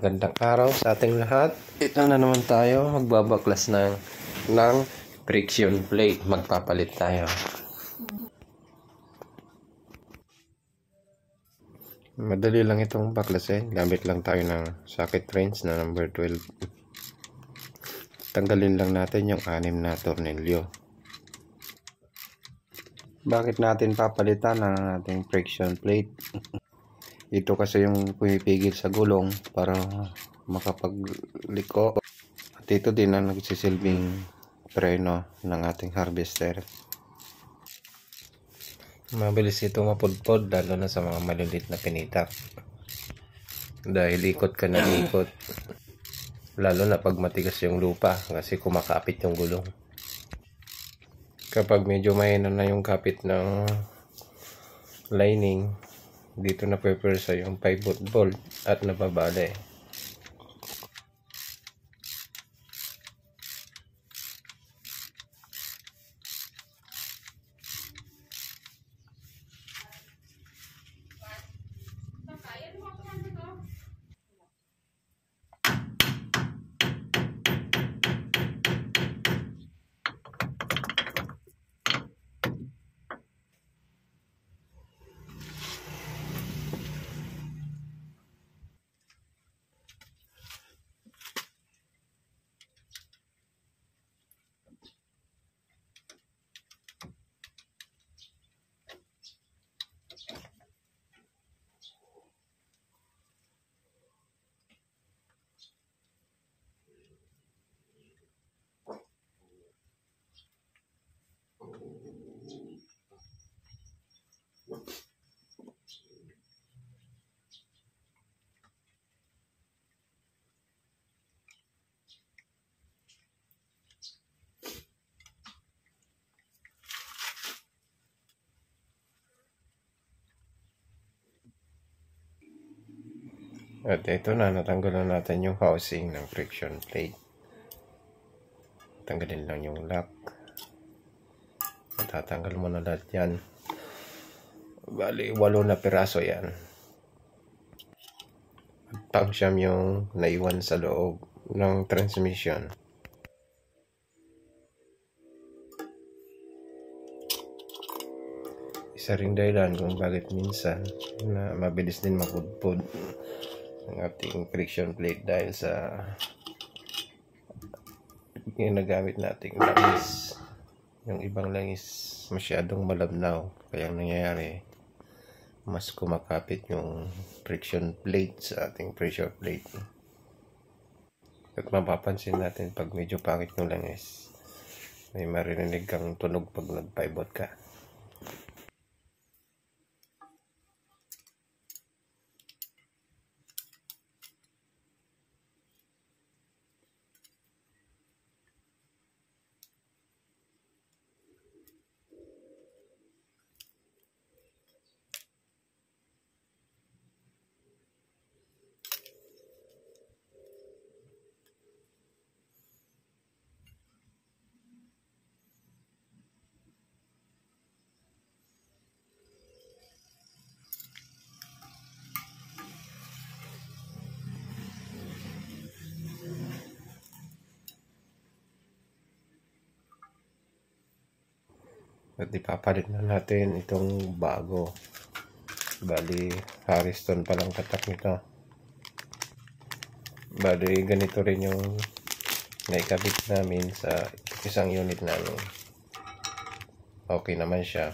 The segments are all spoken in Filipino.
Magandang araw sa ating lahat. Ito na naman tayo, magbabaklas ng friction plate. Magpapalit tayo. Madali lang itong baklasin. Gamit lang tayo ng socket wrench na number 12. Tanggalin lang natin yung 6 na tornilyo. Bakit natin papalitan ang ating friction plate? Ito kasi yung pumipigil sa gulong para makapagliko. At ito din ang nagsisilbing preno ng ating harvester. Mabilis ito mapudpod lalo na sa mga maliliit na pinitak. Dahil ikot ka na ikot. Lalo na pag matigas yung lupa kasi kumakapit yung gulong. Kapag medyo mahina na yung kapit ng lining, dito na pwepwersa yung pivot bolt at nababali. At ito na, natanggalan natin yung housing ng friction plate. Tanggalin lang yung lock. Tatanggal mo na lahat yan. Bali, 8 na piraso yan. Pang-siyam yung naiwan sa loob ng transmission. Isa ring dahilan kung bakit minsan na mabilis din mapudpod ang ating friction plate dahil sa ginagamit nating langis. Yung ibang langis masyadong malabnaw, kaya ang nangyayari mas kumakapit yung friction plate sa ating pressure plate. At mapapansin natin pag medyo pangit yung langis, may maririnig kang tunog pag nag-pivot ka. At ipapalit na natin itong bago. Bali, Harriston pa lang tatak nito. Bali, ganito rin yung naikabit namin sa isang unit namin. Okay naman siya.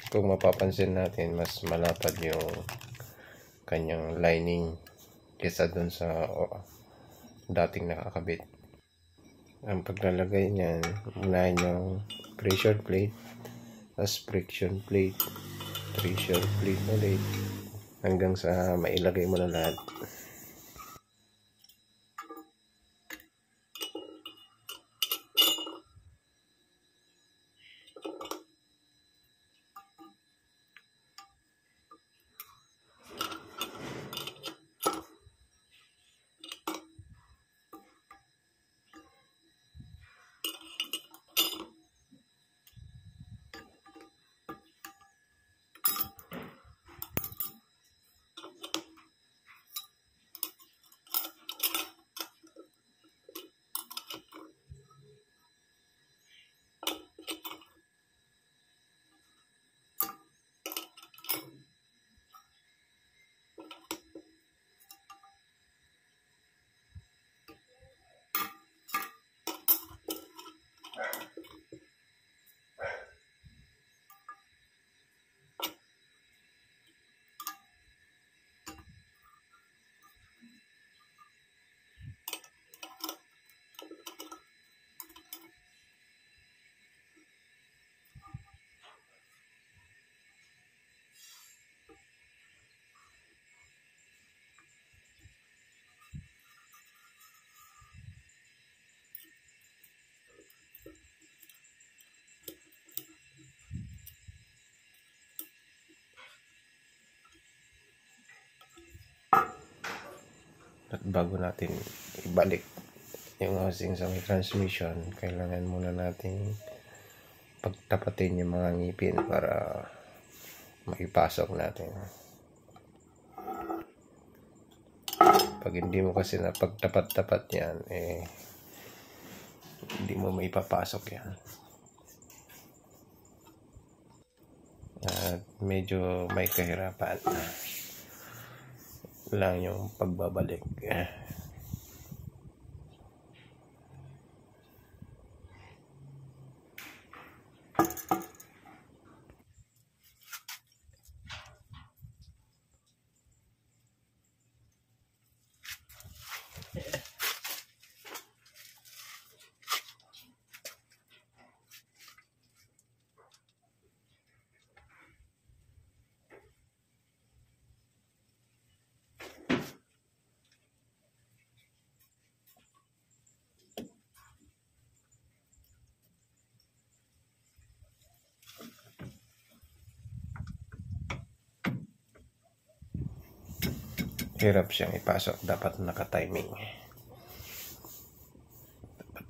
Kung mapapansin natin, mas malapad yung kanyang lining kesa dun sa dating nakakabit. Ang paglalagay niyan, unahin yung pressure plate, as friction plate, pressure plate ulit, hanggang sa mailagay mo na lahat. At bago natin ibalik yung housing sa may transmission, kailangan muna natin pagtapatin yung mga ngipin para maipasok natin. Pag hindi mo kasi na pagtapat-tapat yan, hindi mo maipapasok yan. At medyo may kahirapan lang yung pagbabalik. Hirap siyang ipasok, dapat naka-timing.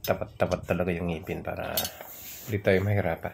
Tapat-tapat talaga yung ngipin para hindi tayo mahirapan.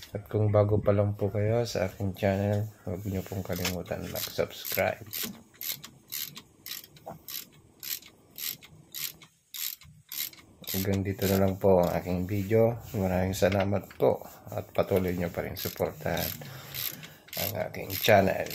At kung bago pa lang po kayo sa aking channel, huwag niyo pong kalimutan mag-subscribe. Hanggang dito na lang po ang aking video. Maraming salamat po at patuloy niyo pa rin suportahan ang aking channel.